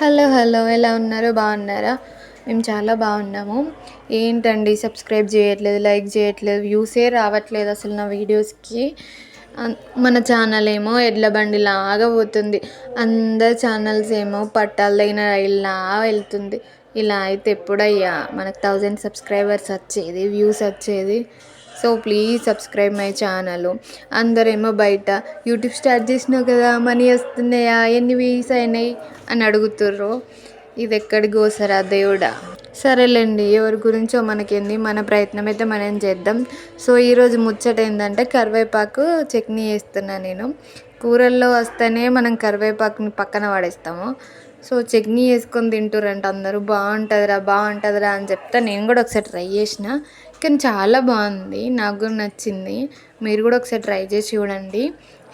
Hello hello ఎలా ఉన్నారు? బాగున్నారా? మేము చాలా బాగున్నాము. ఏంటండి సబ్స్క్రైబ్ చేయట్లేదు, లైక్ చేయట్లేదు, వ్యూసే రావట్లేదు అసలు నా వీడియోస్కి. మన ఛానల్ ఏమో ఎడ్ల బండిలాగా పోతుంది, అందరు ఛానల్స్ ఏమో పట్టాలు తగిన రైల్లా వెళ్తుంది. ఇలా అయితే ఎప్పుడయ్యా మనకు 1000 సబ్స్క్రైబర్స్ వచ్చేది, వ్యూస్ వచ్చేది? So please subscribe my channel. అందరేమో బయట యూట్యూబ్ స్టార్ట్ చేసినావు కదా, మనీ వస్తున్నాయా, ఎన్ని వ్యూస్ అయినాయి అని అడుగుతుర్రు. ఇది ఎక్కడి గోసరా దేవుడా. సరేలేండి, ఎవరి గురించో మనకేంది, మన ప్రయత్నం అయితే మనం చేద్దాం. సో ఈరోజు ముచ్చట ఏంటంటే కరివేపాకు చట్నీ వేస్తున్నా నేను. కూరల్లో వస్తేనే మనం కరివేపాకుని పక్కన పడేస్తాము. సో చట్నీ వేసుకొని తింటురంట అందరూ. బాగుంటుందిరా అని చెప్తా. నేను కూడా ఒకసారి ట్రై చేసిన, కానీ చాలా బాగుంది, నాకు కూడా నచ్చింది. మీరు కూడా ఒకసారి ట్రై చేసి చూడండి,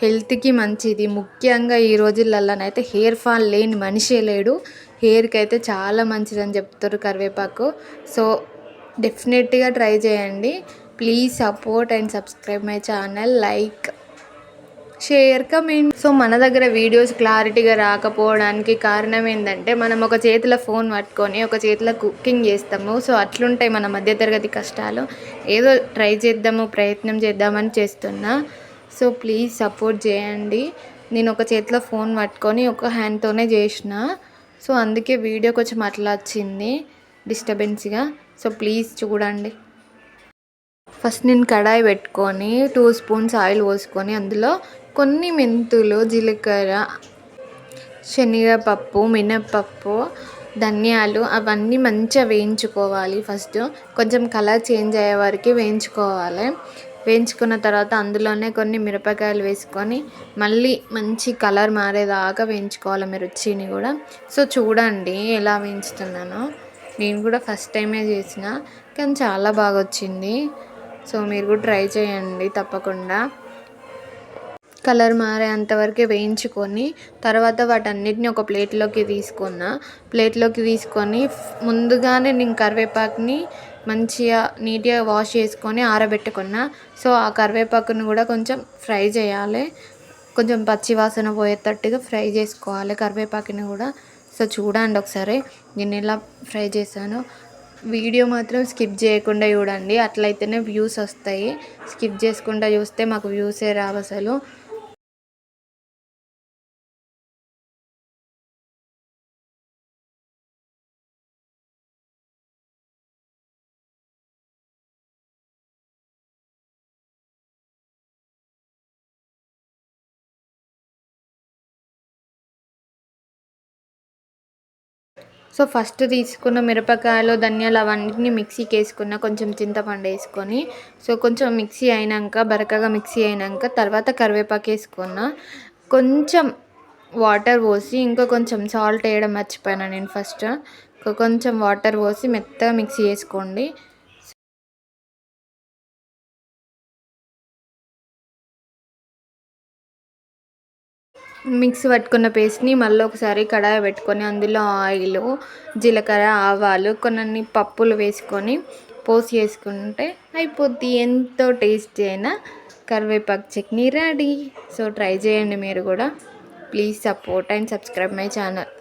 హెల్త్కి మంచిది. ముఖ్యంగా ఈ రోజులలోనైతే హెయిర్ ఫాల్ లేని మనిషే లేడు. హెయిర్కి అయితే చాలా మంచిదని చెప్తారు కరివేపాకు. సో డెఫినెట్గా ట్రై చేయండి. Please support and subscribe my channel, like, share, comment. So మన దగ్గర వీడియోస్ క్లారిటీగా రాకపోవడానికి కారణం ఏంటంటే మనం ఒక చేతిలో ఫోన్ పట్టుకొని ఒక చేతిలో కుకింగ్ చేస్తాము. సో అట్లుంటాయి మన మధ్యతరగతి కష్టాలు. ఏదో ట్రై చేద్దాము, ప్రయత్నం చేద్దామని చేస్తున్నా. సో ప్లీజ్ సపోర్ట్ చేయండి. నేను ఒక చేతిలో ఫోన్ పట్టుకొని ఒక హ్యాండ్తోనే చేసిన. సో అందుకే వీడియో కొంచెం అట్లా వచ్చింది డిస్టర్బెన్స్గా. సో ప్లీజ్ చూడండి. ఫస్ట్ నేను కడాయి పెట్టుకొని 2 స్పూన్స్ ఆయిల్ పోసుకొని అందులో కొన్ని మెంతులు, జీలకర్ర, శనగపప్పు, మినప్పప్పు, ధనియాలు అవన్నీ మంచిగా వేయించుకోవాలి. ఫస్ట్ కొంచెం కలర్ చేంజ్ అయ్యే వరకు వేయించుకోవాలి. వేయించుకున్న తర్వాత అందులోనే కొన్ని మిరపకాయలు వేసుకొని మళ్ళీ మంచి కలర్ మారేదాకా వేయించుకోవాలి మిర్చిని కూడా. సో చూడండి ఎలా వేయించుతున్నానో. నేను కూడా ఫస్ట్ టైమే చేసిన, కానీ చాలా బాగా వచ్చింది. సో మీరు కూడా ట్రై చేయండి తప్పకుండా. కలర్ మారేంతవరకు వేయించుకొని తర్వాత వాటన్నిటిని ఒక ప్లేట్లోకి తీసుకొని ముందుగానే నేను కరివేపాకుని మంచిగా నీట్గా వాష్ చేసుకొని ఆరబెట్టుకున్నా. సో ఆ కరివేపాకుని కూడా కొంచెం ఫ్రై చేయాలి, కొంచెం పచ్చి వాసన పోయేటట్టుగా ఫ్రై చేసుకోవాలి కరివేపాకుని కూడా. సో చూడండి ఒకసారి నేను ఎలా ఫ్రై చేశాను. వీడియో మాత్రం స్కిప్ చేయకుండా చూడండి, అట్లయితేనే వ్యూస్ వస్తాయి. స్కిప్ చేసుకుంటూ చూస్తే మాకు వ్యూసే రావు అసలు. సో ఫస్ట్ తీసుకున్న మిరపకాయలు, ధనియాలు అవన్నిటిని మిక్సీకి వేసుకున్న, కొంచెం చింతపండు వేసుకొని. సో కొంచెం మిక్సీ అయినాక, బరకగా మిక్సీ అయినాక తర్వాత కరివేపాకు వేసుకున్న. కొంచెం వాటర్ పోసి, ఇంకా కొంచెం సాల్ట్ వేయడం మర్చిపోయాను నేను ఫస్ట్. కొంచెం వాటర్ పోసి మెత్తగా మిక్సీ వేసుకోండి. మిక్సీ పట్టుకున్న పేస్ట్ని మళ్ళీ ఒకసారి కడాయి పెట్టుకొని అందులో ఆయిల్, జీలకర్ర, ఆవాలు, కొన్ని పప్పులు వేసుకొని పోసి వేసుకుంటే అయిపోద్ది. ఎంతో టేస్టీ అయిన కరివేపాకు చట్నీ రెడీ. సో ట్రై చేయండి మీరు కూడా. Please support and subscribe my channel.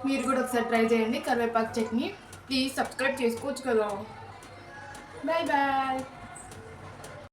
మీరు కూడా ఒకసారి ట్రై చేయండి కరివేపాకు చట్నీ. ప్లీజ్ సబ్స్క్రైబ్ చేసుకోవచ్చు కదా. Bye bye.